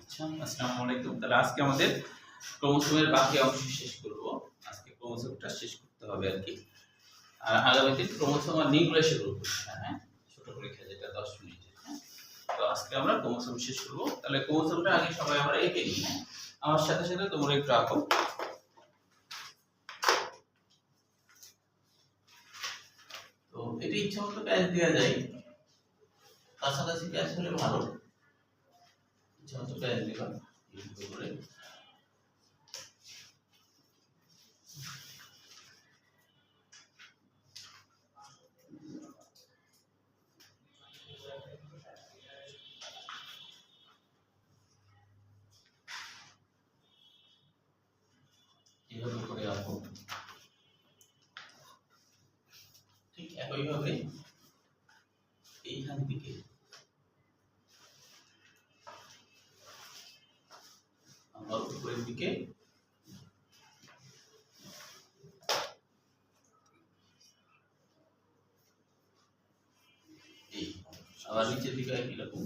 আচ্ছা, আসসালামু আলাইকুম। তাহলে আজকে আমাদের ক্রোমোসোমের বাকি অংশ শেষ করব। আজকে ক্রোমোসোমটা শেষ করতে হবে আরকি। আর আগামীতে ক্রোমোসোম আর নিউক্লিয়াসের উপর হ্যাঁ, ছোট পরীক্ষা যেটা 10 মিনিটের, হ্যাঁ? তো আজকে আমরা ক্রোমোসোম শেষ করব। তাহলে ক্রোমোসোমটা আগে সবাই আমরা এঁকে নিই, হ্যাঁ? আমার সাথে সাথে তোমরা একটু আঁকো। তো এটা ইচ্ছামতো প্যাচ দেওয়া যায়। কাছাকাছি প্যাচ হলে ভালো। ইচ্ছামতো প্যাচ দিবা এইভাবে করে। এভাবে করে আঁকো। ঠিক একইভাবে এইখান থেকে আমরা উপরের দিকে এই আবার নিচের দিকে একই রকম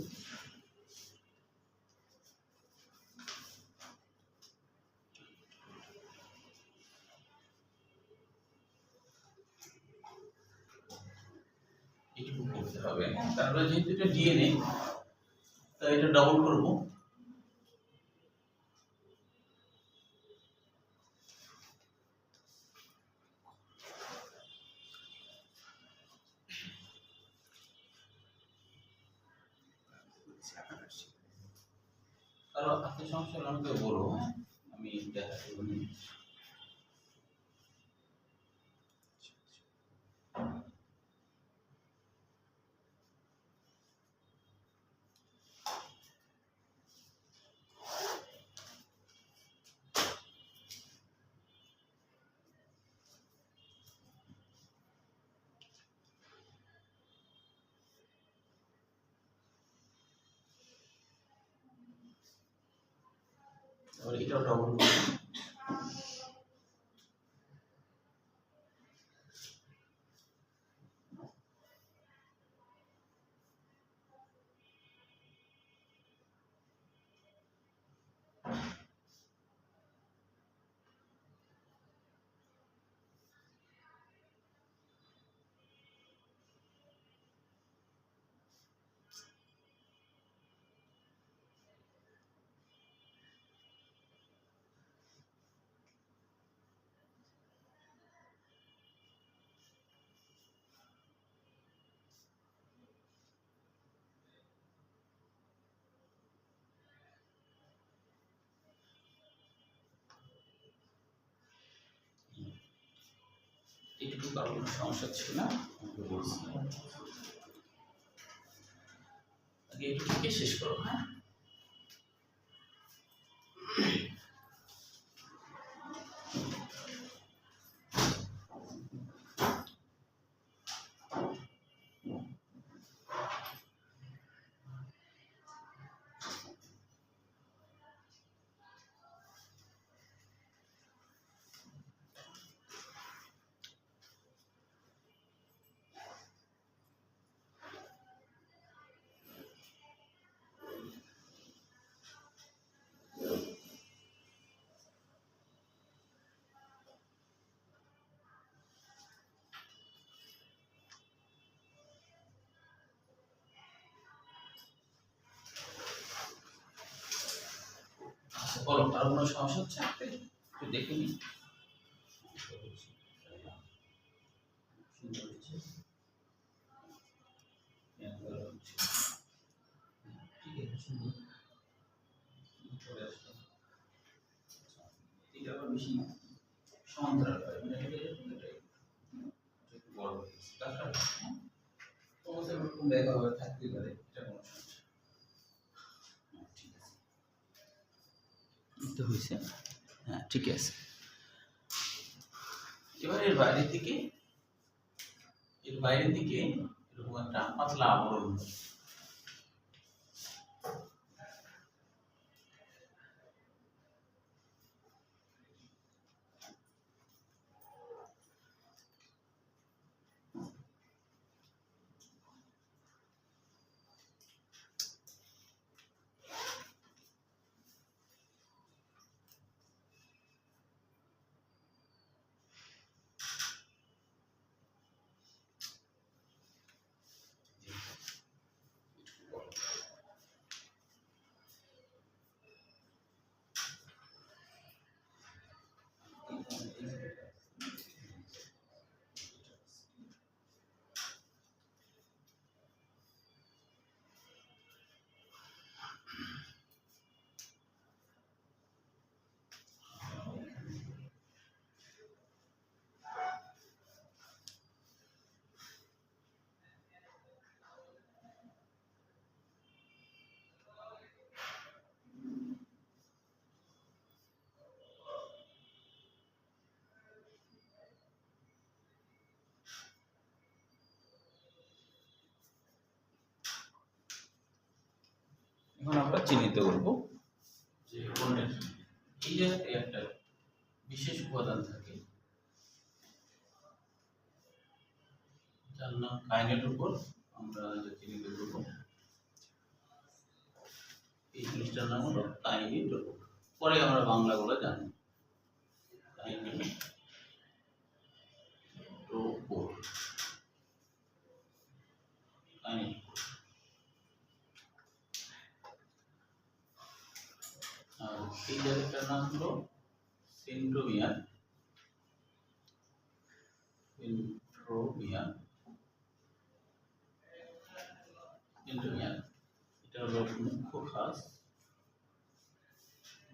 এইটুকু করতে হবে। তারপরে যেহেতু এটা ডিএনএ তাই এটা ডাবল করব। আর আপনি সমস্যা হলে আমাকে বলো, হ্যাঁ? আমি দেখা করব। আর এটাও ডাবল করব। এইটুকু কারণ সমস্যা ছিল না, আমাকে বলছি। আগে এইটুকুকে শেষ করো, হ্যাঁ? বলো, আর কোনো সমস্যা হচ্ছে আপনি একটু দেখে নিন। সুন্দর হচ্ছে। ঠিক আছে, সুন্দর। চলে আসলো। এটা আবার বেশি না, সমান্তরাল হয়, মানে এটা এরকম, এটা একটু বড় হয়ে গেছে। তাছাড়া হ্যাঁ, তোমাদের এরকম দেখা হবে থাকতেই পারে, এটা কোনো সমস্যা না। ঠিক আছে, তো হয়েছে। হ্যাঁ, ঠিক আছে। এবার এর বাইরের দিকে এরকম একটা পাতলা আবরণ হবে। চিহ্নিত করব যে কোনটা এই জায়গায় একটা বিশেষ উপাদান থাকে যার নাম কাইনেট উপর আমরা চিহ্নিত করব। এই জিনিসটার নাম হলো কাইনেট উপর। পরে আমরা বাংলাগুলো জানব। কাইনেট উপর, কাইনেট আর এই জায়গাটার নাম হলো সেন্ট্রোমিয়ার। সেন্ট্রোমিয়ার সেন্ট্রোমিয়ার এটা হলো মুখ্য খাস,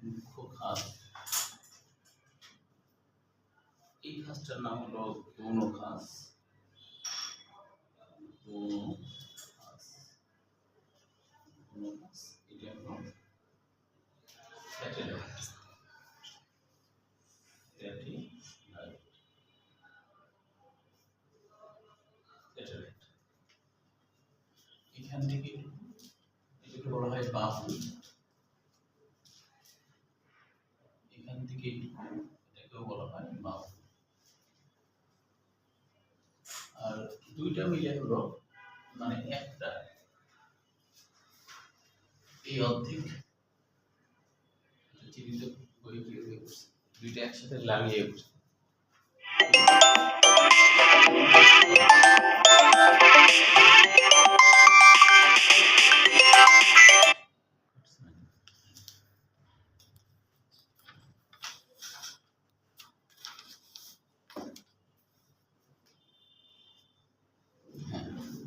মুখ্য খাস। এই খাসটার নাম হলো গৌণ খাস, গৌণ খাস, গৌণ খাস। এটা হলো স্যাটেলাইট, স্যাটেলাইট, স্যাটেলাইট। এখান থেকে এটাকে বলা হয় বাহু, এখান থেকে এটাকেও বলা হয় বাহু। আর দুইটা মিলে হলো মানে একটা এই অর্ধেক চিহ্নিত করে কি করছে, দুইটা একসাথে লাগিয়ে করছে।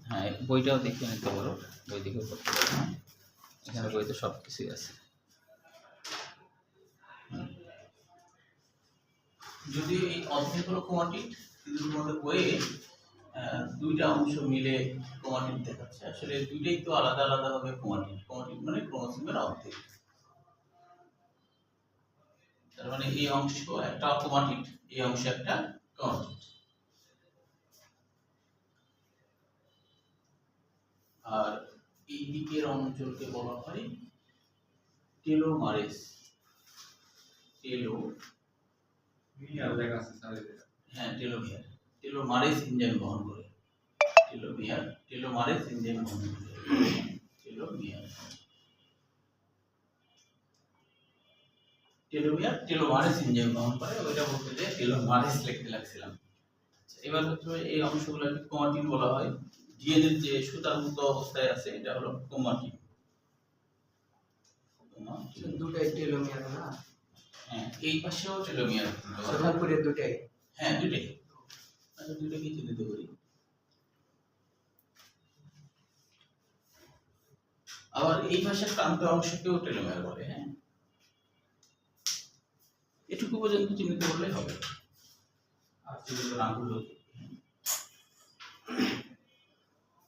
হ্যাঁ, বইটাও দেখে নিতে পারো, বই দেখেও করতে পারো। এখানে বইতে সব কিছুই আছে। যদি এই অর্ধেক হলো ক্রোমাটিড, কিন্তু তোমাদের বইয়ে দুইটা অংশ মিলে ক্রোমাটিড দেখাচ্ছে। আসলে দুইটাই তো আলাদা আলাদা ভাবে ক্রোমাটিড। ক্রোমাটিড মানে ক্রোমোসোমের অর্ধেক। তার মানে এই অংশ একটা ক্রোমাটিড, এই অংশ একটা ক্রোমাটিড। আর এই দিকের অঞ্চলকে বলা হয় টেলোমারেস। হ্যাঁ, টেলোমিয়ার। টেলোমারেস এনজাইম বহন করে। টেলোমিয়ার, টেলোমারেস এনজাইম বহন করে। টেলোমিয়ার, টেলোমিয়ার টেলোমারেস এনজাইম বহন করে। ওইটা বলতে যে টেলোমারেস লিখতে লাগছিলাম। এবার হচ্ছে এই অংশগুলোকে ক্রোমাটিন বলা হয়। ডিএনএ যে সুতার মতো অবস্থায় আছে এটা হলো ক্রোমাটিন। দুটাই টেলোমিয়ার না? হ্যাঁ, এই পাশেও টেলোমিয়ার। সর্বপুরে দুটাই? হ্যাঁ, দুটাই। আচ্ছা, দুটাকে চিহ্নিত করি। আবার এই পাশের প্রান্ত অংশকেও টেলোমিয়ার বলে। হ্যাঁ, এটুকু পর্যন্ত চিহ্নিত করলেই হবে। আর চিহ্নিত না করলেও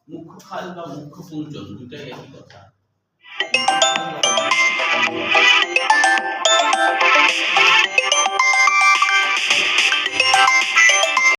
মুখ্য খাল বা মুখ্য পুঞ্জন দুটাই একই কথা।